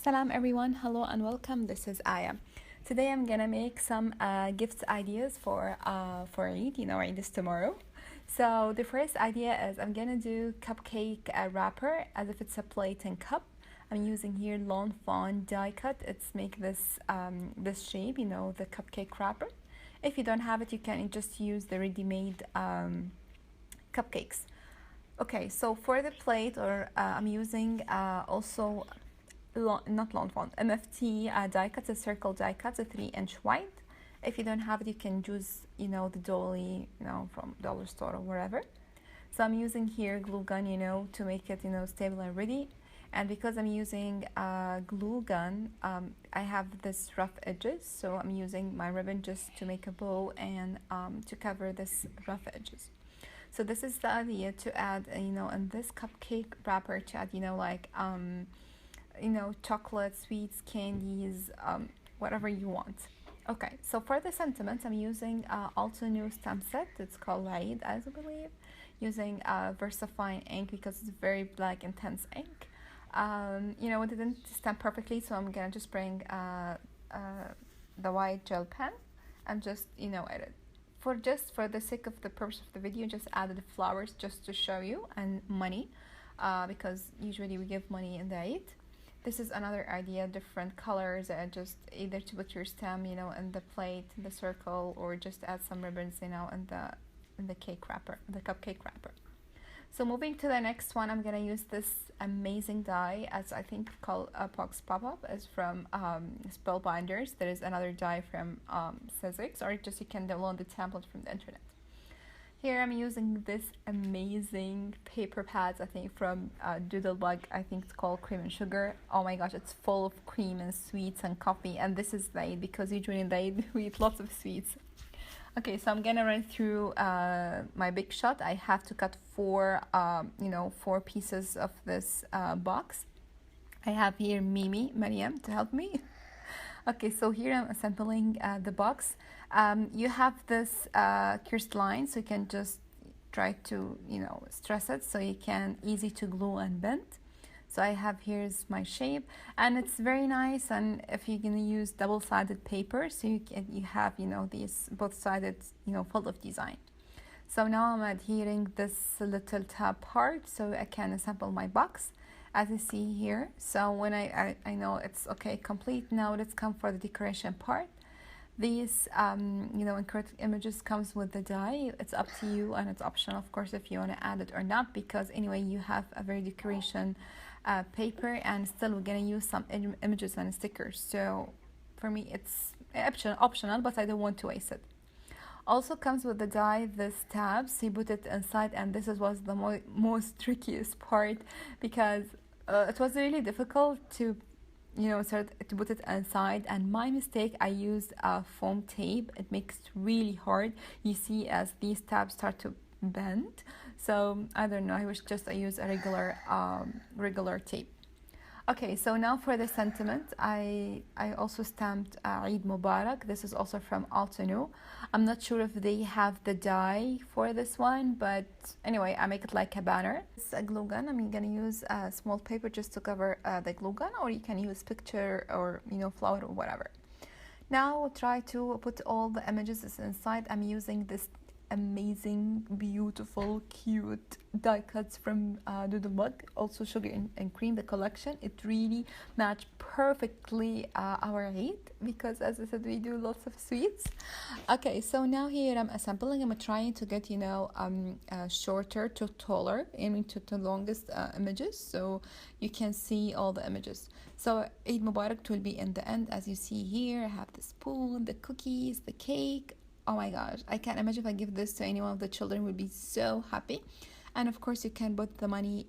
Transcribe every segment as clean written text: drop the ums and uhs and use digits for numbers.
Salam everyone, hello and welcome. This is Aya. Today I'm gonna make some gift ideas for Eid. Eid is tomorrow. So the first idea is I'm gonna do cupcake wrapper as if it's a plate and cup. I'm using here Lawn Fawn die cut. It's make this shape, the cupcake wrapper. If you don't have it, you can just use the ready-made cupcakes. Okay, so for the plate, I'm using also not long font, MFT die cuts, a circle die cuts, a 3-inch wide. If you don't have it, you can use, the dolly, from dollar store or wherever. So I'm using here glue gun, to make it, stable and ready. And because I'm using glue gun, I have this rough edges. So I'm using my ribbon just to make a bow and to cover this rough edges. So this is the idea to add, in this cupcake wrapper to add, chocolate, sweets, candies, whatever you want. Okay, so for the sentiments, I'm using also new stamp set. It's called Eid, I believe, using VersaFine ink because it's very black, intense ink. It didn't stamp perfectly, so I'm gonna just bring the white gel pen and just, edit. For the sake of the purpose of the video, just added flowers just to show you and money, because usually we give money in the Eid. This is another idea, different colors, just either to put your stem, in the plate, in the circle, or just add some ribbons, in the cake wrapper, the cupcake wrapper. So moving to the next one, I'm gonna use this amazing die, as I think called Pox Pop-Up, is from Spellbinders. There is another die from Sizzix, or just you can download the template from the internet. Here I'm using this amazing paper pads, I think from Doodlebug. I think it's called Cream and Sugar. Oh my gosh, it's full of cream and sweets and coffee. And this is the Eid, because usually in the Eid we eat lots of sweets. Okay, so I'm gonna run through my big shot. I have to cut four pieces of this box. I have here Mariam, to help me. Okay, so here I'm assembling the box. You have this cursed line, so you can just try to, stress it so you can easy to glue and bend. So I have here's my shape, and it's very nice. And if you're gonna use double-sided paper, so you have these both-sided full of design. So now I'm adhering this little tab part so I can assemble my box, as you see here. So when I know it's okay, complete. Now let's come for the decoration part. These encrypted images comes with the die. It's up to you, and it's optional, of course, if you want to add it or not, because anyway you have a very decoration paper, and still we're gonna use some images and stickers. So for me it's optional, but I don't want to waste it. Also comes with the die this tabs, so you put it inside, and this was the most trickiest part, because it was really difficult to to put it inside. And my mistake, I used foam tape. It makes it really hard, you see, as these tabs start to bend. So I don't know, I use a regular tape. Okay, so now for the sentiment, I also stamped Eid Mubarak. This is also from Altanu. I'm not sure if they have the die for this one, but anyway, I make it like a banner. It's a glue gun. I'm gonna use a small paper just to cover the glue gun, or you can use picture or flower or whatever. Now we'll try to put all the images inside. I'm using this amazing, beautiful, cute die cuts from Doodlebug, also sugar and cream, the collection. It really matched perfectly our Eid, because as I said, we do lots of sweets. Okay, so now here I'm assembling. I'm trying to get shorter to taller, aiming to the longest images, so you can see all the images. So Eid Mubarak will be in the end, as you see here. I have the spoon, the cookies, the cake. Oh my gosh, I can't imagine if I give this to any one of the children, would be so happy. And of course you can put the money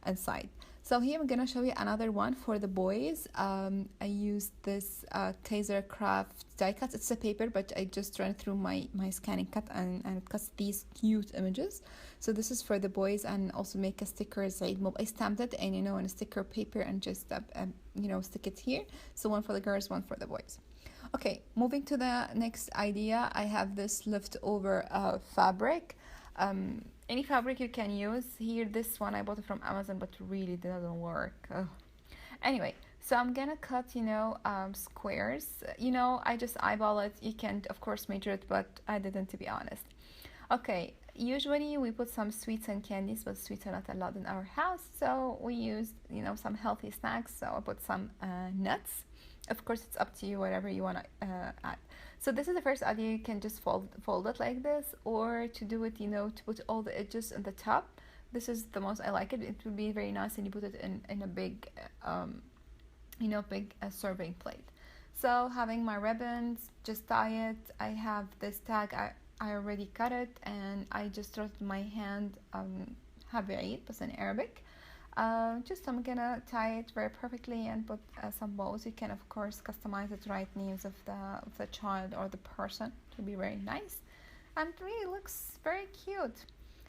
inside. So here I'm gonna show you another one for the boys. I used this Kaiser Craft die cut. It's a paper, but I just ran through my scanning cut and it cuts these cute images. So this is for the boys, and also make a sticker. I stamped it and in a sticker paper, and just stick it here. So one for the girls, one for the boys. Okay, moving to the next idea, I have this leftover fabric. Any fabric you can use here. This one I bought it from Amazon, but really doesn't work. Anyway, So I'm gonna cut, squares. I just eyeball it. You can, of course, measure it, but I didn't, to be honest. Okay, usually we put some sweets and candies, but sweets are not allowed in our house, so we use, some healthy snacks. So I put some nuts. Of course, it's up to you, whatever you want to add. So this is the first idea. You can just fold it like this, or to do it, to put all the edges on the top. This is the most I like it. It would be very nice, and you put it in a big, big serving plate. So having my ribbons, just tie it. I have this tag. I already cut it, and I just wrote my hand Happy Eid, but in Arabic. Just I'm gonna tie it very perfectly and put some bows. You can of course customize it, write names of the child or the person. It will be very nice, and really looks very cute.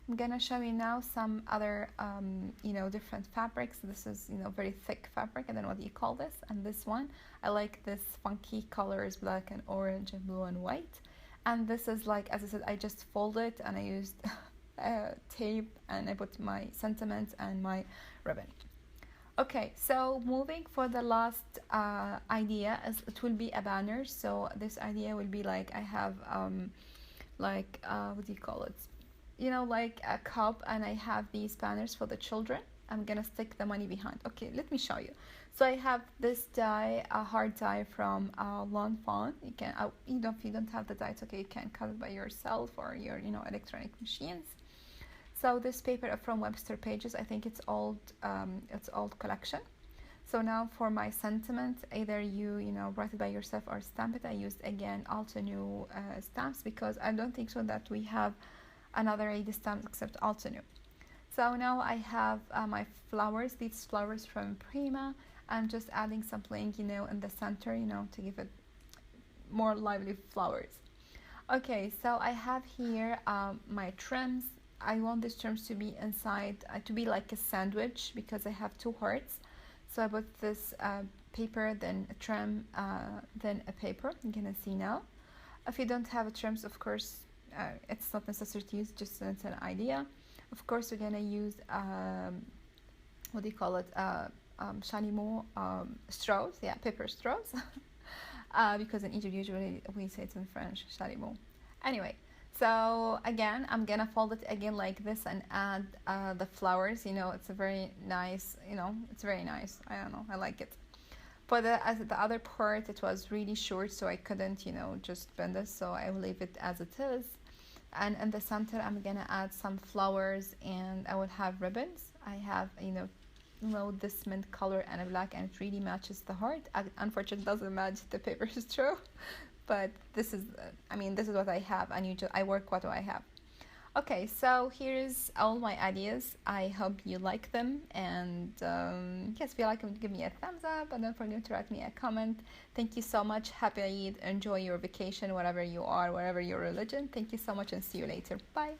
I'm gonna show you now some other different fabrics. This is very thick fabric. I don't know what you call this. And this one, I like this funky colors, black and orange and blue and white. And this is like, as I said, I just fold it and I used tape, and I put my sentiments and my ribbon. Okay, so moving for the last idea, is it will be a banner. So this idea will be like, I have what do you call it, like a cup, and I have these banners for the children. I'm gonna stick the money behind. Okay, let me show you. So I have this die, a hard die from Lawn Fawn. You can, if you don't have the die, it's okay. You can cut it by yourself or your, electronic machines. So this paper from Webster Pages, I think it's old collection. So now for my sentiment, either you write it by yourself or stamp it. I used again Alta New stamps, because I don't think so that we have another Eid stamps except Alta New. So now I have my flowers, these flowers from Prima. I'm just adding some bling, in the center, to give it more lively flowers. Okay, so I have here my trims. I want these trims to be inside, to be like a sandwich, because I have two hearts. So I put this paper, then a trim, then a paper. You're gonna see now. If you don't have a trims, of course, it's not necessary to use, just it's an idea. Of course, we're gonna use what do you call it? Chalumeau straws, paper straws, because in Egypt usually we say it in French, chalumeau. Anyway, so again, I'm gonna fold it again like this and add the flowers. It's a very nice, it's very nice. I don't know, I like it. For the other part, it was really short, so I couldn't, just bend it, so I will leave it as it is. And in the center, I'm gonna add some flowers, and I will have ribbons. I have, this mint color and a black, and it really matches the heart. Unfortunately, it doesn't match the paper straw, but this is what I have, and I work what I have. Okay, so here's all my ideas. I hope you like them, and yes, if you like them, give me a thumbs up, and don't forget to write me a comment. Thank you so much. Happy Eid. Enjoy your vacation, wherever you are, wherever your religion. Thank you so much, and see you later. Bye.